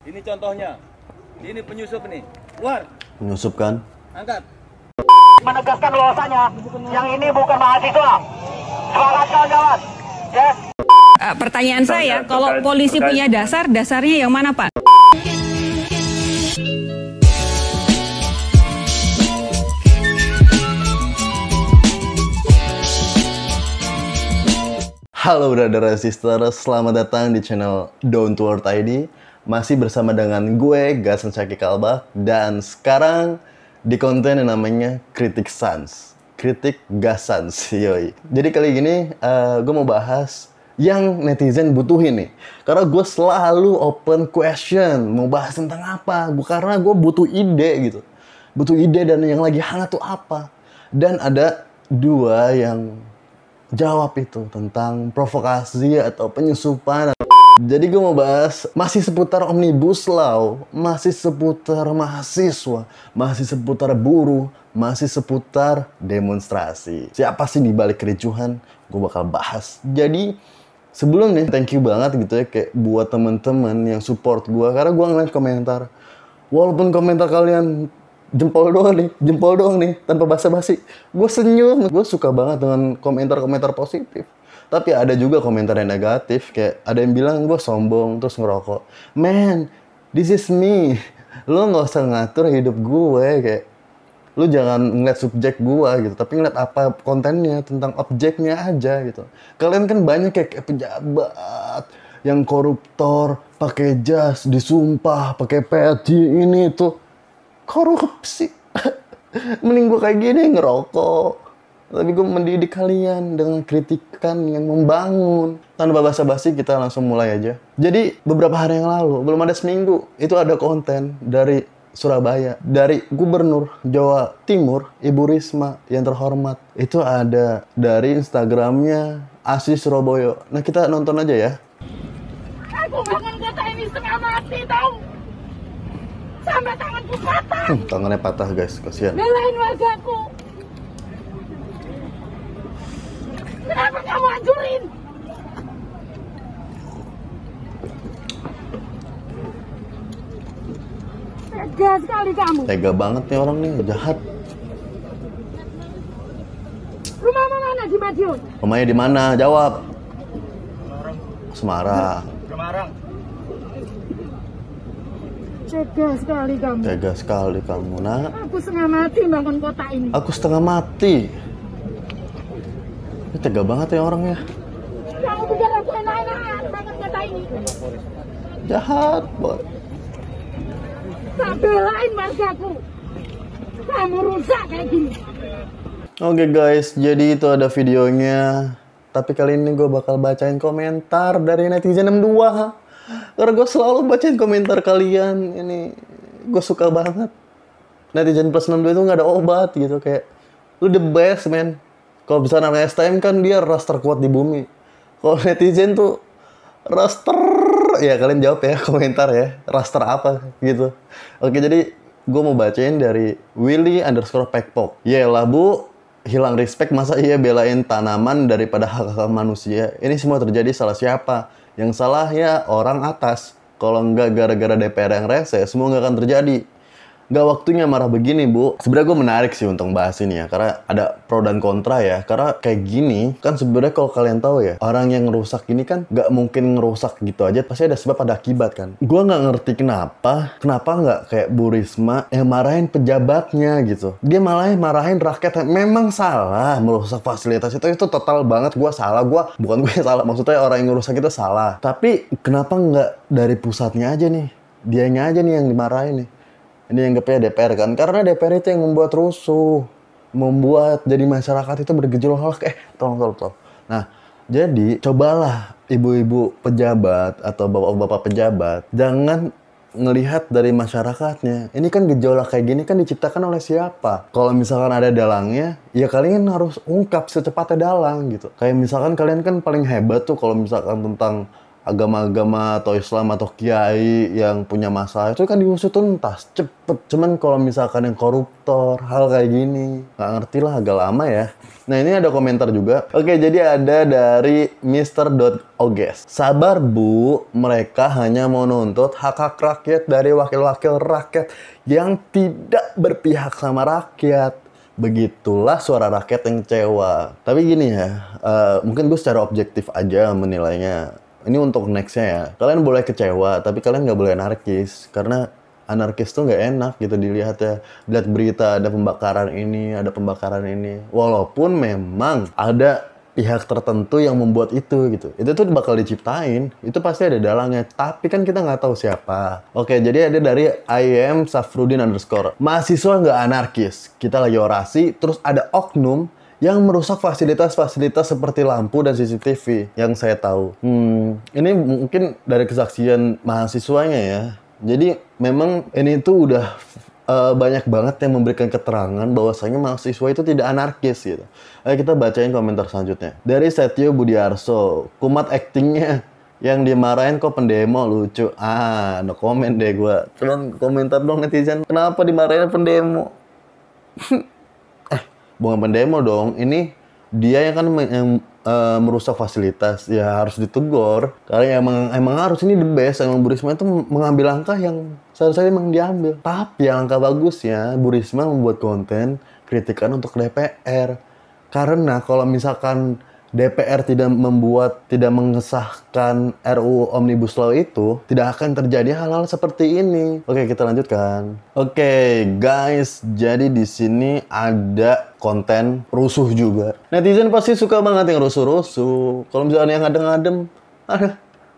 Ini contohnya. Ini penyusup nih. Keluar. Penyusup kan? Angkat. Menegaskan bahwasanya yang ini bukan mahasiswa. Semangat kawan-kawan. Yes. Pertanyaan saya, kalau polisi punya dasar, dasarnya yang mana, Pak? Halo brother and sister, selamat datang di channel Down to Earth ID. Masih bersama dengan gue, Gasan Syaki Kalbah. Dan sekarang di konten yang namanya Kritik Sans. Kritik Gasans, yoi. Jadi kali ini gue mau bahas yang netizen butuhin nih. Karena gue selalu open question, mau bahas tentang apa. Karena gue butuh ide gitu. Butuh ide dan yang lagi hangat tuh apa. Dan ada dua yang jawab itu tentang provokasi atau penyusupan. Jadi gue mau bahas masih seputar Omnibus Law, masih seputar mahasiswa, masih seputar buruh, masih seputar demonstrasi. Siapa sih di balik kericuhan? Gue bakal bahas. Jadi sebelum nih, thank you banget gitu ya kayak buat temen-temen yang support gue, karena gue ngeliat komentar. Walaupun komentar kalian jempol doang nih, tanpa basa-basi. Gue senyum, gue suka banget dengan komentar-komentar positif. Tapi ada juga komentar yang negatif, kayak ada yang bilang gue sombong, terus ngerokok. Man, this is me. Lo gak usah ngatur hidup gue, kayak lo jangan ngeliat subjek gue gitu, tapi ngeliat apa kontennya, tentang objeknya aja gitu. Kalian kan banyak kayak pejabat yang koruptor, pakai jas, disumpah, pakai peci, ini itu. Korupsi. Mending gue kayak gini ngerokok. Tapi gue mendidik kalian dengan kritikan yang membangun. Tanpa basa-basi kita langsung mulai aja. Jadi beberapa hari yang lalu, belum ada seminggu, itu ada konten dari Surabaya, dari Gubernur Jawa Timur, Ibu Risma yang terhormat. Itu ada dari Instagramnya Asli Surabaya. Nah kita nonton aja ya. Aku bangun kota ini setengah mati tau. Sampai tanganku patah. Tangannya patah guys, kasihan. Belain wargaku. Kenapa kamu hancurin? Tega sekali kamu. Tega banget nih orang nih, jahat. Rumah mana di Madiun? Rumahnya di mana? Jawab. Semarang. Semarang. Tega sekali kamu. Tega sekali kamu, nak. Aku setengah mati bangun kota ini. Aku setengah mati. Ini tega banget ya orangnya. Kamu pikir aku enak-enak bangun kota ini. Jahat banget. Tak belain wargaku. Kamu rusak kayak gini. Oke guys, jadi itu ada videonya. Tapi kali ini gue bakal bacain komentar dari netizen 62. Karena gue selalu bacain komentar kalian. Ini gue suka banget. Netizen plus 62 itu gak ada obat gitu. Kayak lu the best man. Kalau bisa namanya STM kan dia ras terkuat di bumi. Kalau netizen tuh ras ya kalian jawab ya komentar ya. Raster apa gitu. Oke, jadi gue mau bacain dari Willy_Pekpok. Yelah bu, hilang respect masa iya belain tanaman daripada hak-hak manusia. Ini semua terjadi salah siapa? Yang salah ya orang atas. Kalau enggak gara-gara DPR yang rese, semua nggak akan terjadi. Nggak waktunya marah begini, Bu. Sebenarnya gue menarik sih untuk bahas ini ya. Karena ada pro dan kontra ya. Karena kayak gini, kan sebenarnya kalau kalian tahu ya, orang yang ngerusak ini kan nggak mungkin ngerusak gitu aja. Pasti ada sebab, ada akibat kan. Gue nggak ngerti kenapa nggak kayak Bu Risma yang marahin pejabatnya gitu. Dia malah marahin rakyat yang memang salah merusak fasilitas itu total banget. Gue salah, bukan gue yang salah. Maksudnya orang yang ngerusak itu salah. Tapi kenapa nggak dari pusatnya aja nih? Dianya aja nih yang dimarahin nih. Ini yang anggapnya DPR kan, karena DPR itu yang membuat rusuh, membuat jadi masyarakat itu bergejolak. Tolong. Nah, jadi cobalah ibu-ibu pejabat atau bapak-bapak pejabat, jangan ngelihat dari masyarakatnya. Ini kan gejolak kayak gini kan diciptakan oleh siapa? Kalau misalkan ada dalangnya, ya kalian harus ungkap secepatnya dalang gitu. Kayak misalkan kalian kan paling hebat tuh kalau misalkan tentang agama-agama atau Islam atau kiai yang punya masalah itu kan diusut tuntas cepet. Cuman kalau misalkan yang koruptor hal kayak gini nggak ngerti lah, agak lama ya. Nah ini ada komentar juga. Oke, jadi ada dari Mr.Oges. Sabar bu, mereka hanya mau nuntut hak-hak rakyat dari wakil-wakil rakyat yang tidak berpihak sama rakyat. Begitulah suara rakyat yang kecewa. Tapi gini ya, mungkin gue secara objektif aja menilainya. Ini untuk nextnya ya. Kalian boleh kecewa, tapi kalian nggak boleh anarkis. Karena anarkis tuh nggak enak gitu dilihat ya. Lihat berita ada pembakaran ini, ada pembakaran ini. Walaupun memang ada pihak tertentu yang membuat itu gitu. Itu tuh bakal diciptain. Itu pasti ada dalangnya. Tapi kan kita nggak tahu siapa. Oke, jadi ada dari IM Safrudin _. Mahasiswa nggak anarkis. Kita lagi orasi, terus ada oknum yang merusak fasilitas-fasilitas seperti lampu dan CCTV yang saya tahu. Ini mungkin dari kesaksian mahasiswanya ya. Jadi memang ini tuh udah banyak banget yang memberikan keterangan bahwasanya mahasiswa itu tidak anarkis gitu. Ayo kita bacain komentar selanjutnya. Dari Setio Budiarso, kumat actingnya yang dimarahin kok pendemo lucu. No komen deh gue. Cuman komentar dong netizen, kenapa dimarahin pendemo? Bukan pendemo dong, ini dia yang kan merusak fasilitas, ya harus ditegur. Karena emang harus, ini the best, emang Bu Risma itu mengambil langkah yang seharusnya emang diambil. Tapi langkah bagusnya Bu Risma membuat konten kritikan untuk DPR. Karena kalau misalkan DPR tidak mengesahkan RUU Omnibus Law itu, tidak akan terjadi hal-hal seperti ini. Oke, kita lanjutkan. Oke, guys, jadi di sini ada konten rusuh juga. Netizen pasti suka banget yang rusuh-rusuh. Kalau misalnya yang adem-adem,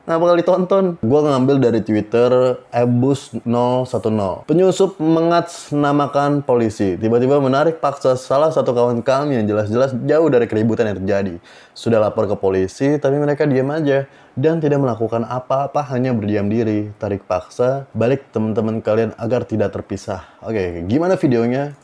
nggak bakal ditonton. Gua ngambil dari Twitter ebus010. Penyusup mengatasnamakan polisi. Tiba-tiba menarik paksa salah satu kawan kami yang jelas-jelas jauh dari keributan yang terjadi. Sudah lapor ke polisi, tapi mereka diam aja dan tidak melakukan apa-apa, hanya berdiam diri. Tarik paksa balik teman-teman kalian agar tidak terpisah. Oke, gimana videonya?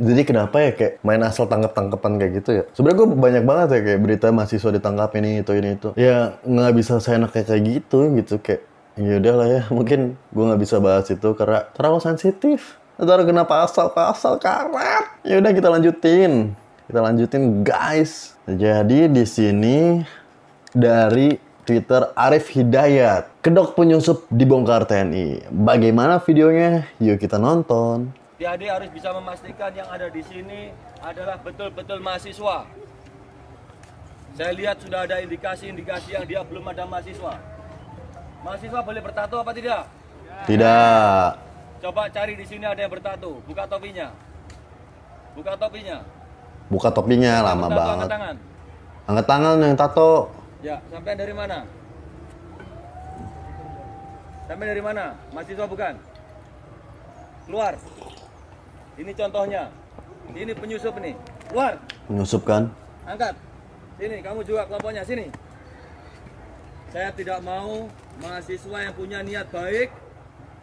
Jadi kenapa ya kayak main asal tangkap-tangkapan kayak gitu ya? Sebenarnya gue banyak banget ya kayak berita mahasiswa ditangkap ini itu. Ya nggak bisa saya enak kayak gitu kayak ya udahlah ya, mungkin gue nggak bisa bahas itu karena terlalu sensitif. Ntar kena pasal karet. Ya udah kita lanjutin guys. Jadi di sini dari Twitter Arif Hidayat, kedok penyusup dibongkar TNI. Bagaimana videonya? Yuk kita nonton. Adik harus bisa memastikan yang ada di sini adalah betul-betul mahasiswa. Saya lihat sudah ada indikasi-indikasi yang dia belum ada mahasiswa. Mahasiswa boleh bertato apa tidak? Tidak. Coba cari di sini ada yang bertato. Buka topinya. Buka topinya lama bertato, banget. angkat tangan. Angkat tangan yang tato. Ya, sampai dari mana? Mahasiswa bukan? Keluar. Ini contohnya. Ini penyusup nih. Keluar. Penyusup kan? Angkat. Sini, kamu juga kelompoknya. Sini. Saya tidak mau mahasiswa yang punya niat baik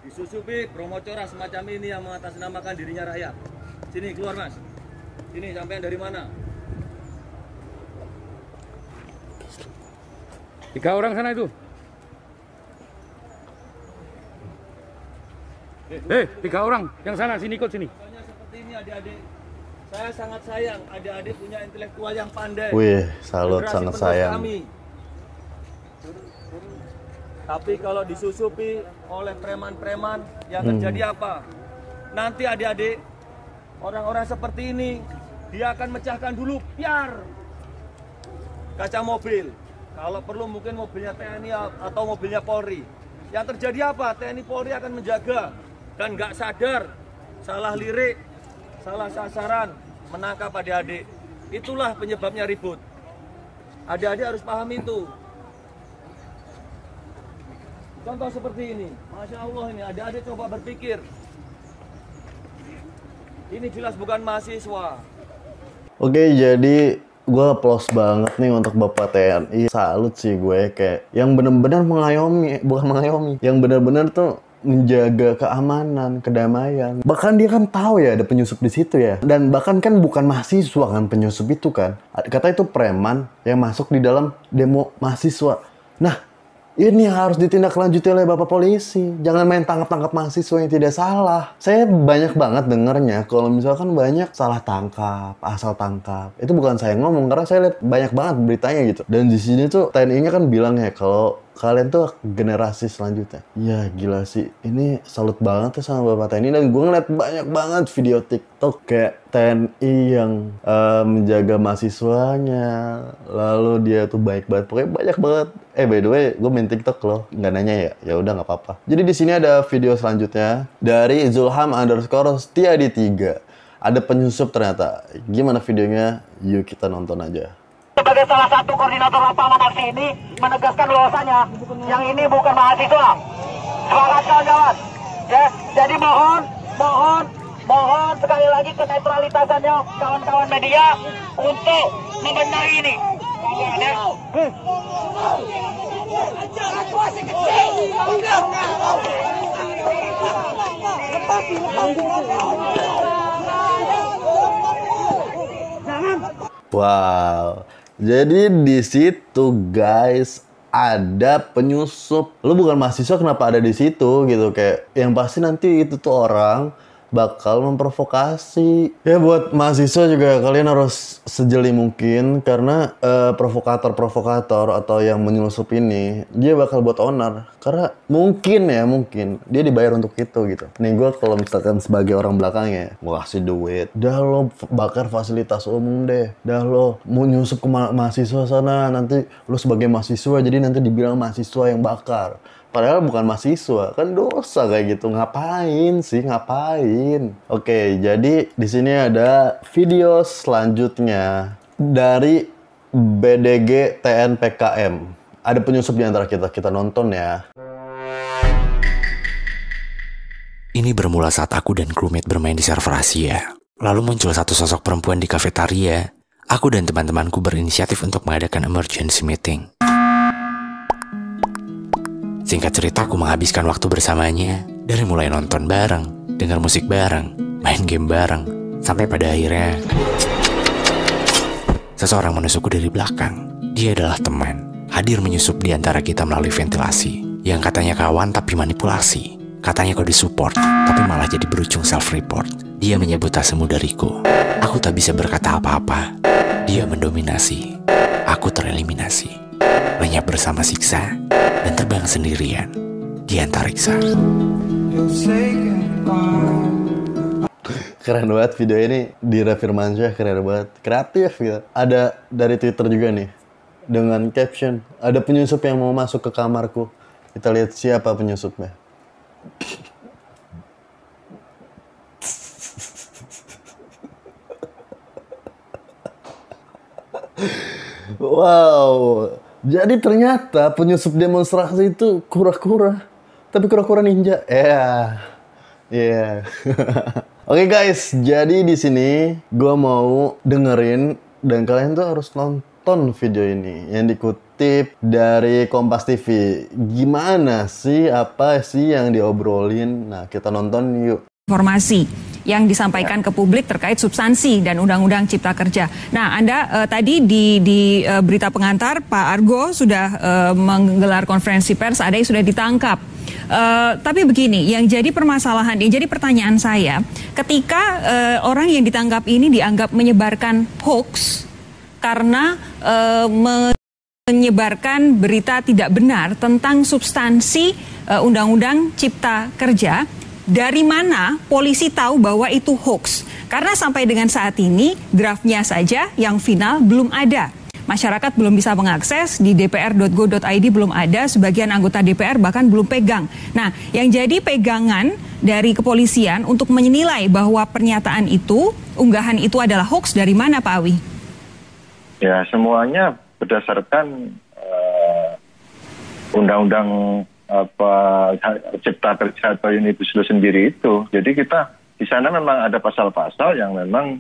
disusupi promocora semacam ini yang mengatasnamakan dirinya rakyat. Sini, keluar mas. Sini, sampai dari mana? 3 orang sana itu. 3 orang yang sana, sini ikut sini. Contohnya seperti ini adik-adik. Saya sangat sayang adik-adik punya intelektual yang pandai. Wih, salut, Generasi sangat penerus sayang. kami. Tapi kalau disusupi oleh preman-preman, yang terjadi apa? Nanti adik-adik, orang-orang seperti ini, dia akan mecahkan dulu, biar kaca mobil. Kalau perlu mungkin mobilnya TNI atau mobilnya Polri. Yang terjadi apa? TNI Polri akan menjaga dan nggak sadar, salah lirik, salah sasaran, menangkap adik-adik. Itulah penyebabnya ribut. Adik-adik harus paham itu. Contoh seperti ini, Masya Allah ini, adik-adik coba berpikir. Ini jelas bukan mahasiswa. Oke, jadi gue applause banget nih untuk Bapak TNI. Salut sih gue, kayak yang bener-bener mengayomi, bukan mengayomi, yang bener-bener tuh menjaga keamanan, kedamaian. Bahkan dia kan tahu ya ada penyusup di situ ya. Dan bahkan kan bukan mahasiswa kan penyusup itu kan. Kata itu preman yang masuk di dalam demo mahasiswa. Nah, ini harus ditindaklanjuti oleh Bapak Polisi. Jangan main tangkap-tangkap mahasiswa yang tidak salah. Saya banyak banget dengernya kalau misalkan banyak salah tangkap, asal tangkap. Itu bukan saya ngomong, karena saya lihat banyak banget beritanya gitu. Dan di sini tuh TNI-nya kan bilang ya kalau kalian tuh generasi selanjutnya. Ya gila sih, ini salut banget ya sama Bapak TNI. Dan gue ngeliat banyak banget video TikTok kayak TNI yang menjaga mahasiswanya. Lalu dia tuh baik banget, pokoknya banyak banget. By the way, gue main TikTok loh, nggak nanya ya? Ya udah nggak apa-apa. Jadi di sini ada video selanjutnya dari Zulham_Setiadi3. Ada penyusup ternyata. Gimana videonya? Yuk kita nonton aja. Sebagai salah satu koordinator lapangan aksi ini menegaskan bahwasanya yang ini bukan mahasiswa. Semangat kawan-kawan. Ya, jadi mohon sekali lagi kenetralitasannya kawan-kawan media untuk membenahi ini. Wow. Jadi di situ guys ada penyusup. Lu bukan mahasiswa kenapa ada di situ gitu, kayak yang pasti nanti itu tuh orang bakal memprovokasi. Ya buat mahasiswa juga kalian harus sejeli mungkin karena provokator-provokator atau yang menyelusup ini dia bakal buat onar. Karena mungkin dia dibayar untuk itu gitu. Nih gue kalau misalkan sebagai orang belakangnya mau kasih duit, dah lo bakar fasilitas umum deh, dah lo mau nyusup ke mahasiswa sana, nanti lo sebagai mahasiswa jadi nanti dibilang mahasiswa yang bakar. Padahal bukan mahasiswa, kan dosa kayak gitu. Ngapain sih? Ngapain? Oke, jadi di sini ada video selanjutnya dari BDG TNPKM. Ada penyusup di antara kita. Kita nonton ya. Ini bermula saat aku dan crewmate bermain di server Asia. Lalu muncul satu sosok perempuan di kafetaria. Aku dan teman-temanku berinisiatif untuk mengadakan emergency meeting. Singkat cerita, aku menghabiskan waktu bersamanya dari mulai nonton bareng, dengar musik bareng, main game bareng, sampai pada akhirnya seseorang menusukku dari belakang. Dia adalah teman, hadir menyusup di antara kita melalui ventilasi. Yang katanya kawan tapi manipulasi. Katanya kau disupport, tapi malah jadi berujung self-report. Dia menyebut tak semu dariku. Aku tak bisa berkata apa-apa. Dia mendominasi. Aku tereliminasi. Lenyap bersama siksa dan terbang sendirian di antariksa. Keren banget video ini. Dira Firmansyah keren banget. Kreatif gitu. Ada dari Twitter juga nih. Dengan caption, ada penyusup yang mau masuk ke kamarku. Kita lihat siapa penyusupnya. Wow. Jadi ternyata penyusup demonstrasi itu kura-kura. Tapi kura-kura ninja. Oke guys, jadi di sini gue mau dengerin dan kalian tuh harus nonton video ini yang dikutip dari Kompas TV. Gimana sih, apa sih yang diobrolin? Nah, kita nonton yuk. Informasi yang disampaikan ke publik terkait substansi dan Undang-Undang Cipta Kerja. Nah, Anda tadi di berita pengantar Pak Argo sudah menggelar konferensi pers, ada yang sudah ditangkap. Tapi begini, yang jadi permasalahan, yang jadi pertanyaan saya, ketika orang yang ditangkap ini dianggap menyebarkan hoax karena menyebarkan berita tidak benar tentang substansi Undang-Undang Cipta Kerja, dari mana polisi tahu bahwa itu hoax? Karena sampai dengan saat ini draftnya saja yang final belum ada. Masyarakat belum bisa mengakses, di dpr.go.id belum ada, sebagian anggota DPR bahkan belum pegang. Nah, yang jadi pegangan dari kepolisian untuk menilai bahwa pernyataan itu, unggahan itu adalah hoax dari mana Pak Awi? Ya, semuanya berdasarkan undang-undang Cipta Kerja atau Omnibus Law sendiri itu. Jadi kita di sana memang ada pasal-pasal yang memang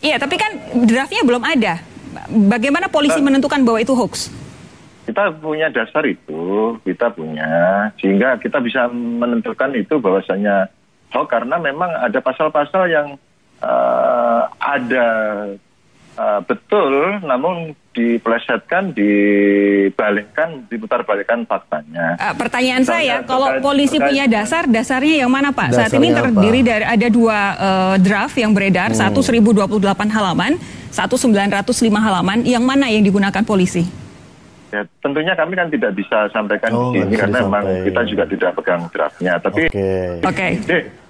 Iya, tapi kan draftnya belum ada. Bagaimana polisi menentukan bahwa itu hoax? Kita punya dasar itu, kita punya, sehingga kita bisa menentukan itu bahwasanya hoax karena memang ada pasal-pasal yang ada betul, namun dipelesetkan, diputar-balikkan faktanya. Pertanyaan saya, kalau polisi punya dasarnya yang mana Pak? Saat ini Dasarnya terdiri apa? dari ada 2 draft yang beredar, satu 1028 halaman, satu 905 halaman. Yang mana yang digunakan polisi? Ya, tentunya kami kan tidak bisa sampaikan di sini nggak bisa karena memang disampaikan. kita juga tidak pegang draftnya. Tapi Oke.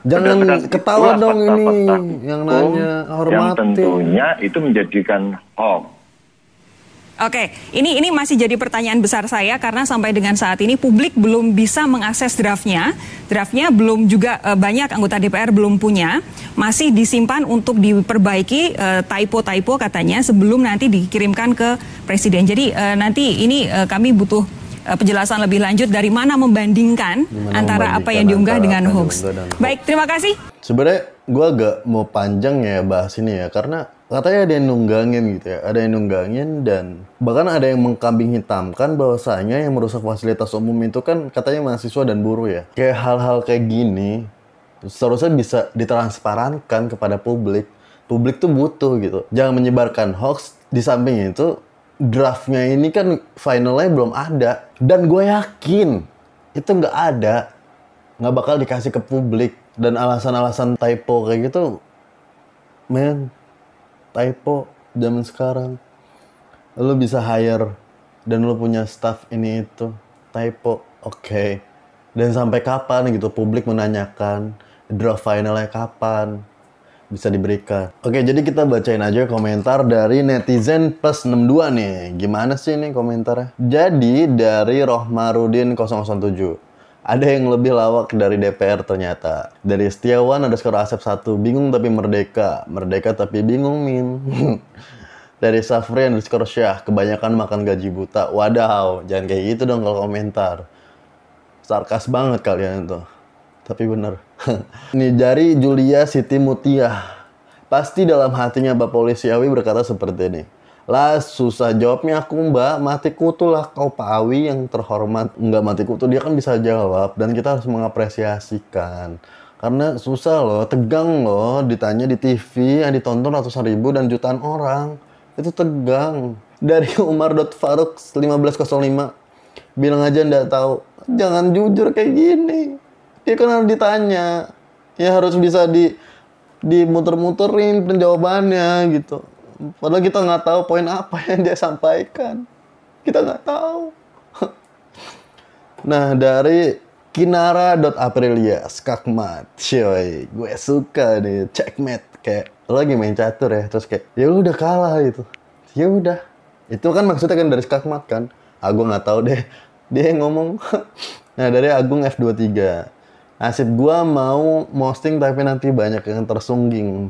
Jangan berdasarkan ketawa itulah dong ini fakta-fakta yang hukum nanya, yang hormatin. tentunya itu menjadikan hoax. Oke, ini masih jadi pertanyaan besar saya karena sampai dengan saat ini publik belum bisa mengakses draftnya. Draftnya belum juga banyak anggota DPR belum punya, masih disimpan untuk diperbaiki typo-typo katanya sebelum nanti dikirimkan ke Presiden. Jadi nanti ini kami butuh penjelasan lebih lanjut dari mana membandingkan antara apa yang diunggah dengan hoax. Baik, terima kasih. Sebenarnya gue agak mau panjang ya bahas ini ya, karena katanya ada yang nunggangin gitu ya, ada yang nunggangin dan bahkan ada yang mengkambing hitamkan bahwasanya yang merusak fasilitas umum itu kan katanya mahasiswa dan buruh ya. Kayak hal-hal kayak gini seharusnya bisa ditransparankan kepada publik. Publik tuh butuh gitu. Jangan menyebarkan hoax. Di samping itu draftnya ini kan finalnya belum ada dan gue yakin itu nggak ada, nggak bakal dikasih ke publik. Dan alasan-alasan typo kayak gitu, men, typo zaman sekarang. Lu bisa hire dan lu punya staff ini itu, typo, oke. Dan sampai kapan gitu publik menanyakan draft finalnya kapan bisa diberikan. Oke, jadi kita bacain aja komentar dari netizen plus 62 nih. Gimana sih nih komentarnya? Jadi dari Rohmarudin 007. Ada yang lebih lawak dari DPR ternyata. Dari Setiawan_Asep1, bingung tapi merdeka. Merdeka tapi bingung, Min. Dari Safri_Syah, kebanyakan makan gaji buta. Wadaw, jangan kayak gitu dong kalau komentar. Sarkas banget kalian tuh. Tapi bener. Ini dari Julia Siti Mutiah. Pasti dalam hatinya Pak Polisi Awi berkata seperti ini. Lah susah jawabnya aku mbak, mati kutu lah kau Pak Awi yang terhormat. Enggak mati kutu, dia kan bisa jawab dan kita harus mengapresiasikan. Karena susah loh, tegang loh ditanya di TV yang ditonton ratusan ribu dan jutaan orang. Itu tegang. Dari Umar.Faruk 1505, bilang aja ndak tahu. Jangan jujur kayak gini. Dia kan harus ditanya. Ya harus bisa dimuter-muterin penjawabannya gitu. Padahal kita nggak tahu poin apa yang dia sampaikan. Kita nggak tahu. Nah, dari Kinara.Aprilia, skakmat. Coy, gue suka nih, checkmate. Kayak, lo lagi main catur ya, terus kayak, ya lu udah kalah gitu. Ya udah. Itu kan maksudnya kan dari skakmat kan. Gue nggak tahu deh. Dia yang ngomong. Nah, dari Agung F23. Nasib gue mau posting tapi nanti banyak yang tersinggung.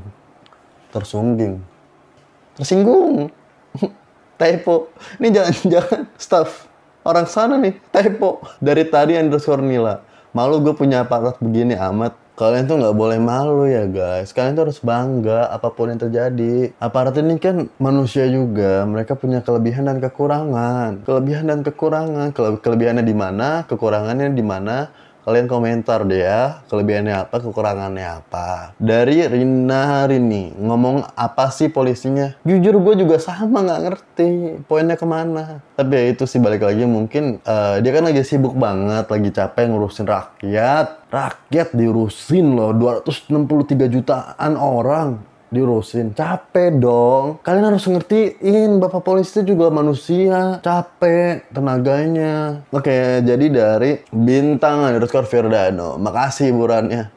Typo. Ini jangan staff orang sana nih, typo. Dari tadi _Nila. Malu gue punya aparat begini amat. Kalian tuh nggak boleh malu ya guys. Kalian tuh harus bangga apapun yang terjadi. Aparat ini kan manusia juga. Mereka punya kelebihan dan kekurangan. Kelebihannya di mana? Kekurangannya di mana? Kalian komentar deh ya, kelebihannya apa, kekurangannya apa. Dari Rina Rini, ngomong apa sih polisinya? Jujur gue juga sama nggak ngerti poinnya kemana. Tapi ya itu sih balik lagi mungkin dia kan lagi sibuk banget, lagi capek ngurusin rakyat. Rakyat diurusin loh, 263 jutaan orang diurusin. Capek dong. Kalian harus ngertiin, Bapak Polisi itu juga manusia. Capek tenaganya. Oke, jadi dari Bintang_Firdano. Makasih hiburannya.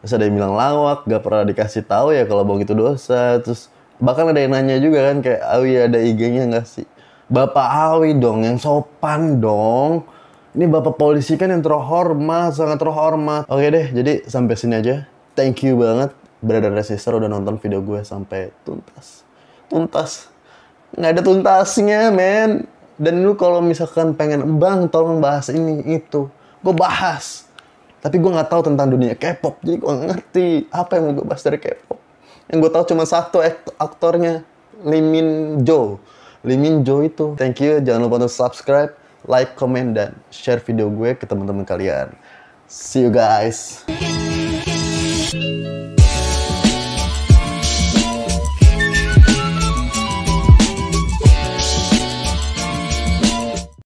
Terus ada yang bilang lawak, gak pernah dikasih tahu ya kalau bohong itu dosa. Terus bahkan ada yang nanya juga kan kayak, Awi ada IG-nya gak sih? Bapak Awi dong, yang sopan dong. Ini Bapak Polisi kan yang terhormat, sangat terhormat. Oke deh, jadi sampai sini aja. Thank you banget. Brother Sister udah nonton video gue sampai tuntas. Nggak ada tuntasnya, men. Dan lu kalau misalkan pengen, bang tolong bahas ini itu, gue bahas. Tapi gue nggak tahu tentang dunia K-pop, jadi gue nggak ngerti apa yang mau gue bahas dari K-pop. Yang gue tahu cuma satu aktornya, Lee Min Jo itu. Thank you, jangan lupa untuk subscribe, like, comment, dan share video gue ke teman-teman kalian. See you guys.